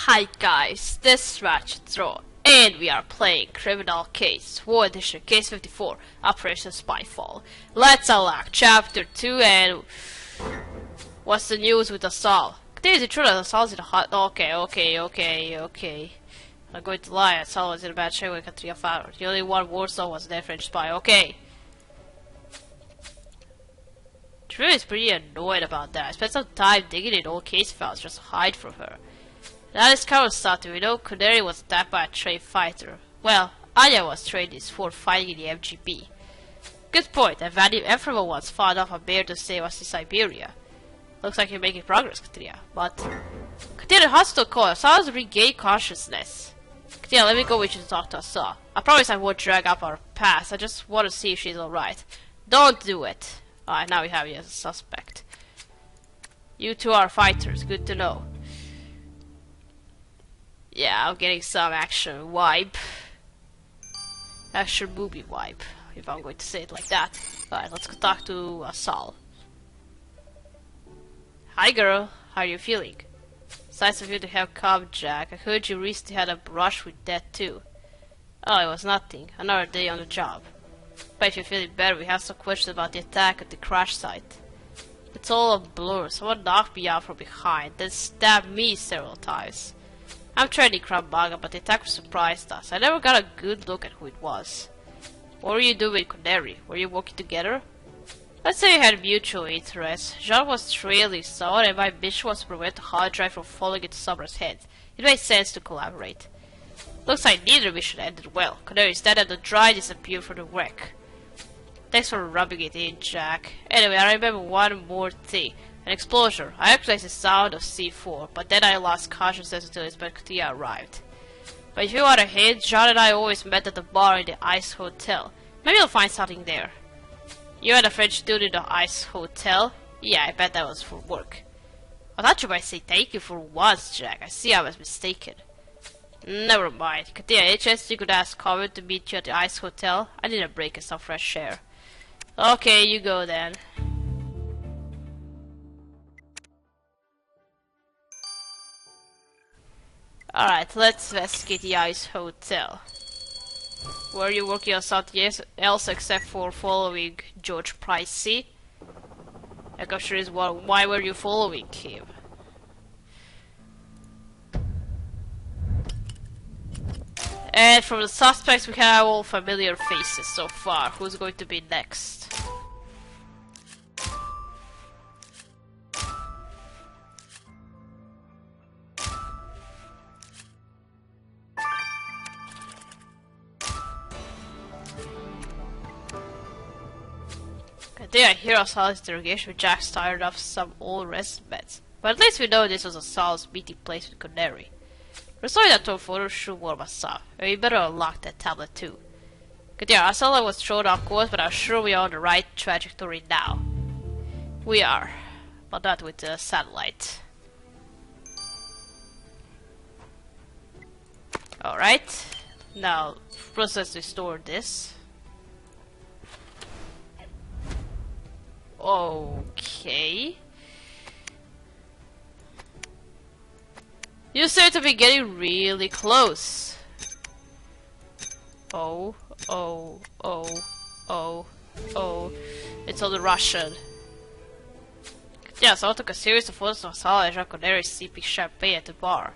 Hi guys, this is Ratchet Throw, and we are playing Criminal Case, War Edition, Case 54, Operation Spyfall. Let's unlock Chapter 2, and what's the news with Assault? Is it true that Assault's in a hot... Okay. I'm going to lie, Assault was in a bad shape with Katria Farrow. The only one Warsaw was their French spy, okay. Drew is pretty annoyed about that. I spent some time digging in old case files just to hide from her. That is kind of something. We know Canary was attacked by a trained fighter. Well, Anya was trained in sport fighting in the MGB. Good point. I value everyone once fought off a bear to save us in Siberia. Looks like you're making progress, Katrina. But Katrina, hospital call. Saw regain consciousness. Katrina, let me go with you to talk to Asa. I promise I won't drag up our past. I just want to see if she's alright. Don't do it. Alright, now we have you as a suspect. You two are fighters. Good to know. Yeah, I'm getting some action vibe. Action movie vibe, if I'm going to say it like that. Alright, let's go talk to Asal. Hi girl, how are you feeling? It's nice of you to have come, Jack. I heard you recently had a brush with death too. Oh, it was nothing. Another day on the job. But if you're feeling better, we have some questions about the attack at the crash site. It's all a blur. Someone knocked me out from behind, then stabbed me several times. I'm training Krav Maga, but the attacker surprised us. I never got a good look at who it was. What were you doing with Canary? Were you working together? Let's say we had mutual interests. Jean was trailing someone, and my mission was to prevent the hard drive from falling into someone's head. It made sense to collaborate. Looks like neither mission ended well. Canary instead had the dry disappeared from the wreck. Thanks for rubbing it in, Jack. Anyway, I remember one more thing. An explosion. I recognized the sound of C4, but then I lost consciousness until Inspector arrived. But if you want a hint, John and I always met at the bar in the Ice Hotel. Maybe you'll find something there. You and a French dude in the Ice Hotel? Yeah, I bet that was for work. I thought you might say thank you for once, Jack. I see I was mistaken. Never mind. Katia, any chance you could ask Carmen to meet you at the Ice Hotel? I need a break and some fresh air. Okay, you go then. Alright, let's investigate the Ice Hotel. Were you working on something else except for following George Pricey? I'm sure is why were you following him? And from the suspects we have all familiar faces so far. Who's going to be next? I hear Assault's interrogation with Jack's tired of some old resumes. But at least we know this was Assault's meeting place with Canary. Restoring that to a photo should warm us up, and we better unlock that tablet too. Yeah, Assault was thrown off course, but I'm sure we are on the right trajectory now. We are, but not with the satellite. Alright, now process restore this. Okay. You seem to be getting really close. Oh. It's all the Russian. Yes, I took a series of photos of Assault and Jean Canary sipping champagne at the bar.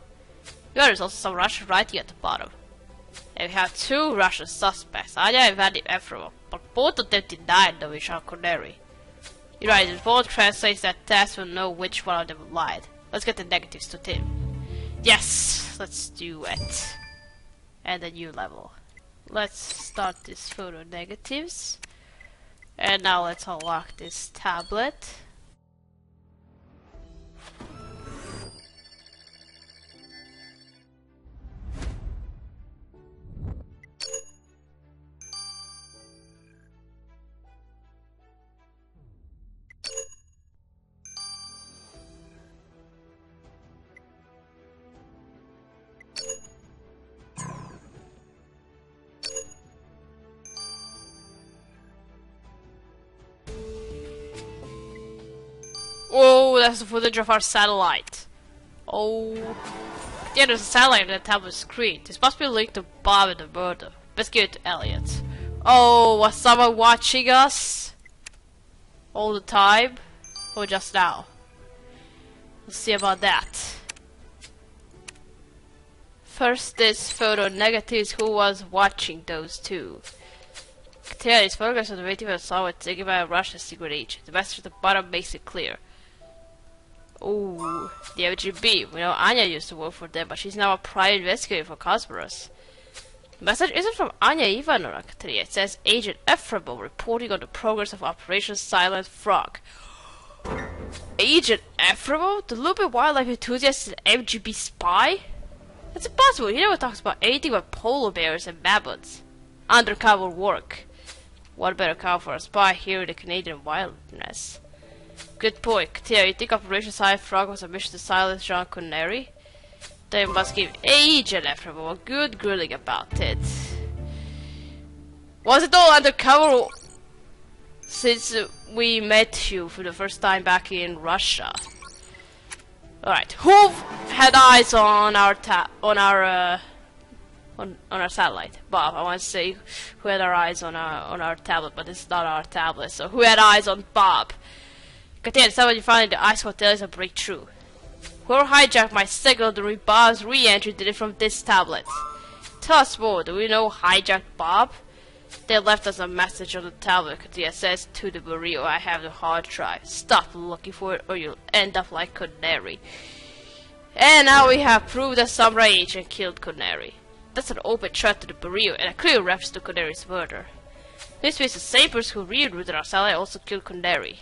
There's also some Russian writing at the bottom. And we have two Russian suspects, Anya and Vadim Efremov, but both of them denied knowing Jean Canary. You're right, if both translates that test, we'll know which one of them lied. Let's get the negatives to Tim. Yes, let's do it. And a new level. Let's start this photo negatives. And now let's unlock this tablet. Oh, that's the footage of our satellite. Oh. Yeah, there's a satellite on the tablet screen. This must be linked to Bob and the murder. Let's give it to Elliot. Oh, was someone watching us? All the time? Or just now? Let's see about that. First, this photo negatives who was watching those two. Clear these photographs of the victim of someone taken by a Russian secret agent. The message at the bottom makes it clear. Ooh, the FGB. We know Anya used to work for them, but she's now a private investigator for Kasparov. The message isn't from Anya Ivanovna. It says Agent Efremov reporting on the progress of Operation Silent Frog. Agent Efremov? The Lubin wildlife enthusiast is an FGB spy? That's impossible. He never talks about anything but polar bears and mammoths. Undercover work. What better cover for a spy here in the Canadian wilderness? Good point. Katia, you think Operation Silent Frog was a mission to silence Jean Connery? They must give Agent Efremov a good grilling about it. Was it all undercover since we met you for the first time back in Russia? Alright, who had eyes on our satellite? Bob. I want to say who had our eyes on our tablet, but this is not our tablet. So who had eyes on Bob? Katia, somebody found the ice hotel is a breakthrough. Whoever hijacked my signal during Bob's re-entry did it from this tablet. Tell us more. Do we know who hijacked Bob? They left us a message on the tablet. Katia says to the burrito, I have the hard drive. Stop looking for it or you'll end up like Connery. And now we have proved that Samurai agent killed Connery. That's an open threat to the burrito and a clear reference to Connery's murder. This means the same person who rerouted our satellite also killed Connery.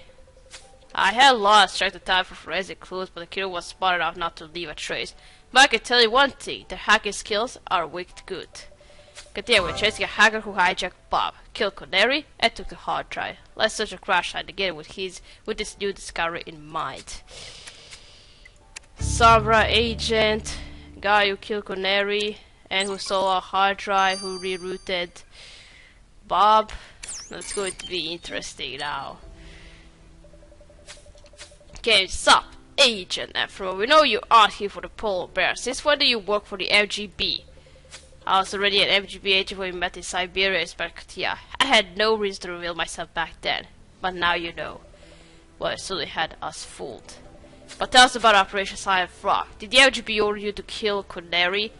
I had lost track of time for forensic clues, but the killer was smart enough not to leave a trace. But I can tell you one thing, their hacking skills are wicked good. Continue, we're chasing a hacker who hijacked Bob, killed Connery, and took the hard drive. Let's search a crash site again with this new discovery in mind. Sabra agent, guy who killed Connery, and who stole a hard drive, who rerouted Bob. That's going to be interesting now. Okay, sup, Agent Efremov. We know you aren't here for the polar bear. Since when do you work for the MGB? I was already an MGB agent when we met in Siberia, Inspector. I had no reason to reveal myself back then, but now you know. Well, it certainly had us fooled. But tell us about Operation Silent Frog. Did the MGB order you to kill Connery?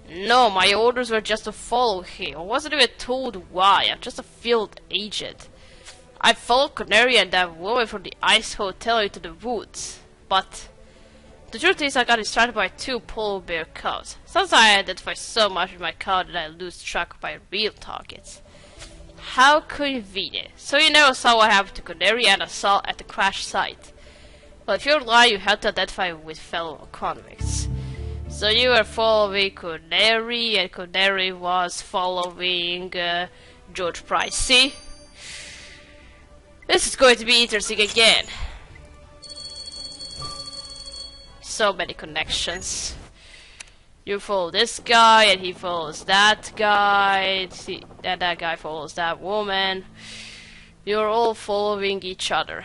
No, my orders were just to follow him. I wasn't even told why. I'm just a field agent. I followed Connery and that woman from the ice hotel into the woods, but the truth is I got distracted by 2 polar bear cubs. Sometimes I identify so much with my cow that I lose track of my real targets. How convenient. So you never saw what happened to Connery and assault at the crash site. Well, if you're lying, you have to identify with fellow convicts. So you were following Connery and Connery was following George Price. See? This is going to be interesting again. So many connections. You follow this guy, and he follows that guy, and that guy follows that woman. You're all following each other.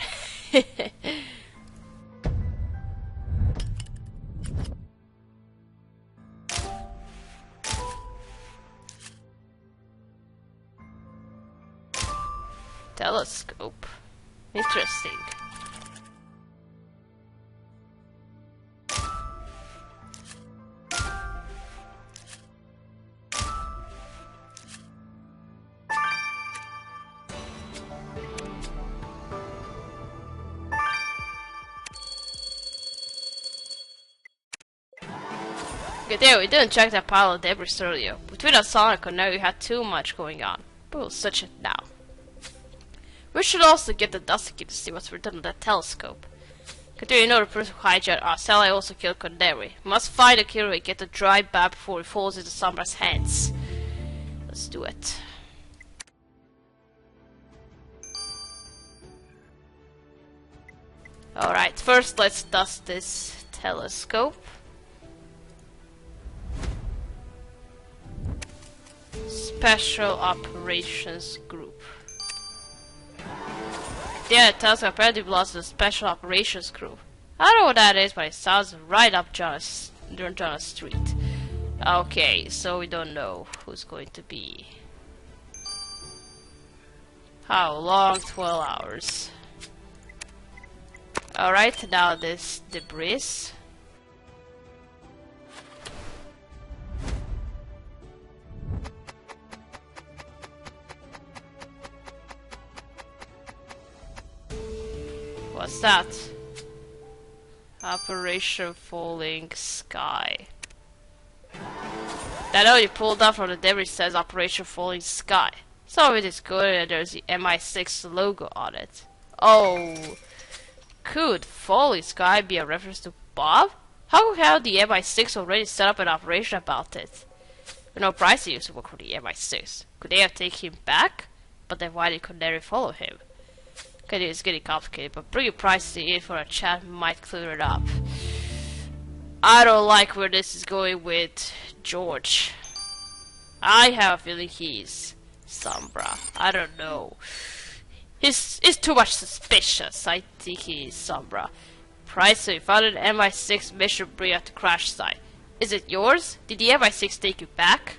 Telescope. Interesting. Okay, there, we didn't check that pile of debris earlier. Between us and Connery, we had too much going on. But we'll search it now. We should also get the dust key to see what's written on that telescope. Consider you know the person who hijacked our cell, I also killed Connery. We must find the killer and get the dry Bob before it falls into Samra's hands. Let's do it. Alright, first let's dust this telescope. Special Operations Group. Yeah, the telescope apparently belongs to the Special Operations Group. I don't know what that is, but it sounds right up John's down the street. Okay, so we don't know who's going to be. How long? 12 hours. Alright, now this debris. What's that? Operation Falling Sky. That note you pulled up from the debris says Operation Falling Sky. Some of it is good and there's the MI6 logo on it. Oh, could Falling Sky be a reference to Bob? How have the MI6 already set up an operation about it? You know, Bryce used to work for the MI6. Could they have taken him back? But then why did Canary follow him? Okay, it's getting complicated, but bringing Price in for a chat might clear it up. I don't like where this is going with George. I have a feeling he's Sombra. I don't know. He's too much suspicious. I think he's Sombra. Price, so you found an MI6 mission bring at the crash site. Is it yours? Did the MI6 take you back?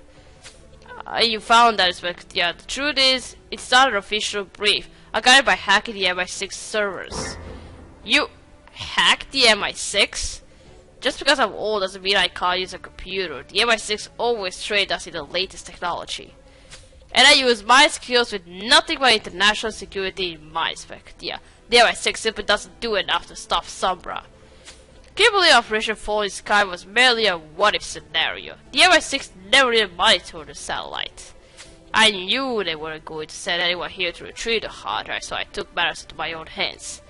You found that, but yeah, the truth is, it's not an official brief. I got it by hacking the MI6 servers. You hacked the MI6? Just because I'm old doesn't mean I can't use a computer. The MI6 always trained us in the latest technology. And I use my skills with nothing but international security in mind. Yeah, the MI6 simply doesn't do enough to stop Sombra. Can you believe Operation Falling Sky was merely a what-if scenario? The MI6 never even monitored the satellite. I knew they weren't going to send anyone here to retrieve the hard drive, so I took matters into my own hands.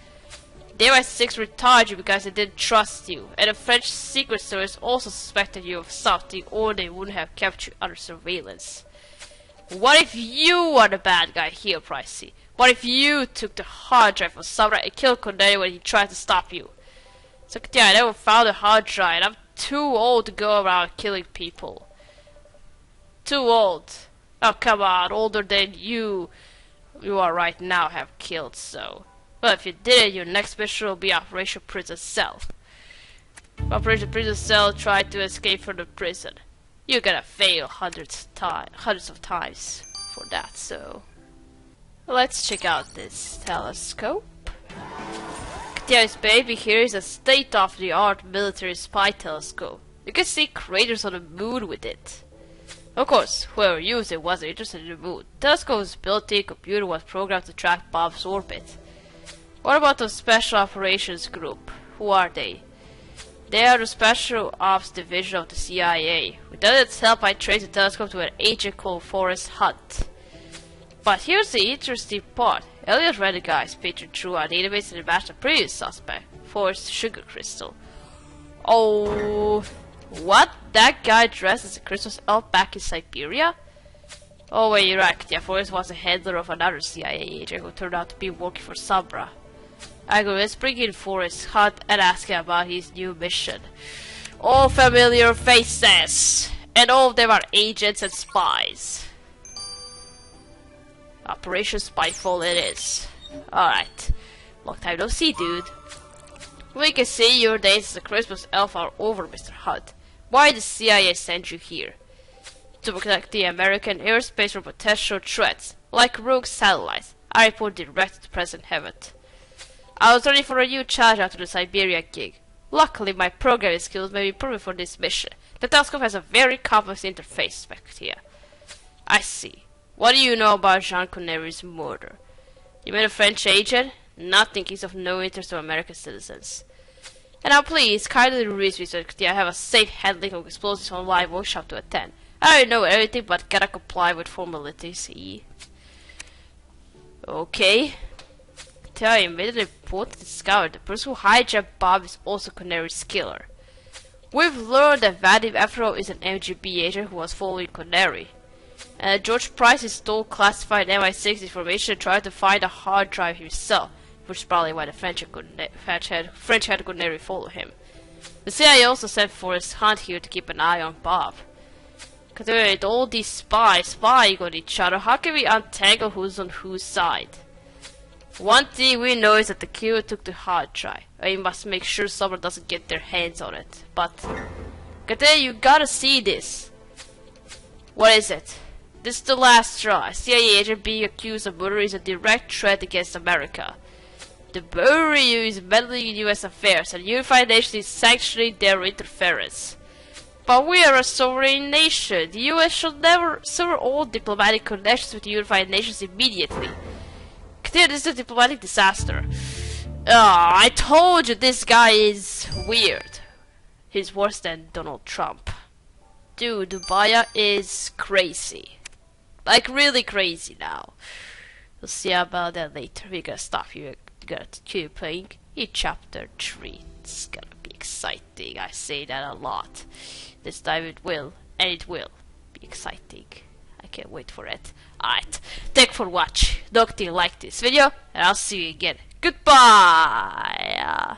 The MI6 retired you because they didn't trust you, and the French Secret Service also suspected you of something, or they wouldn't have kept you under surveillance. What if you are the bad guy here, Pricey? What if you took the hard drive from someone and killed Cornelia when he tried to stop you? So yeah, I never found a hard drive, and I'm too old to go around killing people. Too old. Oh, come on, older than you are right now have killed, so. Well, if you did it, your next mission will be Operation Prison Cell. Operation Prison Cell tried to escape from the prison. You're gonna fail hundreds of times for that, so. Let's check out this telescope. This baby here is a state-of-the-art military spy telescope. You can see craters on the moon with it. Of course, whoever used it wasn't interested in the moon. The telescope's built-in computer was programmed to track Bob's orbit. What about the Special Operations Group? Who are they? They are the Special Ops Division of the CIA. Without its help, I traced the telescope to an agent called Forrest Hunt. But here's the interesting part. Elliot read the guy's picture through our database and matched the previous suspect, Forrest Sugar Crystal. Oh... What? That guy dressed as a Christmas elf back in Siberia? Oh wait, you're right. Yeah, Forrest was a handler of another CIA agent who turned out to be working for Sombra. I go, let's bring in Forrest Hunt and ask him about his new mission. All familiar faces! And all of them are agents and spies. Operation Spyfall it is. Alright. Long time no see, dude. We can see your days as a Christmas elf are over, Mr. Hunt. Why did the CIA send you here? To protect the American airspace from potential threats, like rogue satellites. I report direct to President Hammond. I was ready for a new challenge after the Siberia gig. Luckily, my programming skills may be proven for this mission. The telescope has a very complex interface spec here. I see. What do you know about Jean Connery's murder? You met a French agent? Nothing is of no interest to American citizens. And now please, kindly release me so I have a safe handling of explosives on live workshop to attend. I already know everything but gotta comply with formalities. Okay. Tell you, made a report to discover the person who hijacked Bob is also Canary's killer. We've learned that Vadim after all is an MGB agent who was following Canary. And George Price stole classified MI6 information and tried to find a hard drive himself, which is probably why the French had Canary follow him. The CIA also sent Forrest Hunt here to keep an eye on Bob. Considering all these spies spying on each other, how can we untangle who's on whose side? One thing we know is that the killer took the hard drive. We must make sure someone doesn't get their hands on it. But Kate, you gotta see this. What is it? This is the last straw. CIA agent being accused of murder is a direct threat against America. The Bureau is meddling in U.S. affairs, and the Unified Nations is sanctioning their interference. But we are a sovereign nation. The U.S. should never sever all diplomatic connections with the Unified Nations immediately. This is a diplomatic disaster. I told you this guy is weird. He's worse than Donald Trump. Dude, Dubaya is crazy. Like, really crazy now. We'll see about that later. We're gonna stop here. We're gonna keep playing in chapter 3. It's gonna be exciting. I say that a lot. This time it will, and it will be exciting. I can't wait for it. Alright, thanks for watching. Don't like this video, and I'll see you again. Goodbye!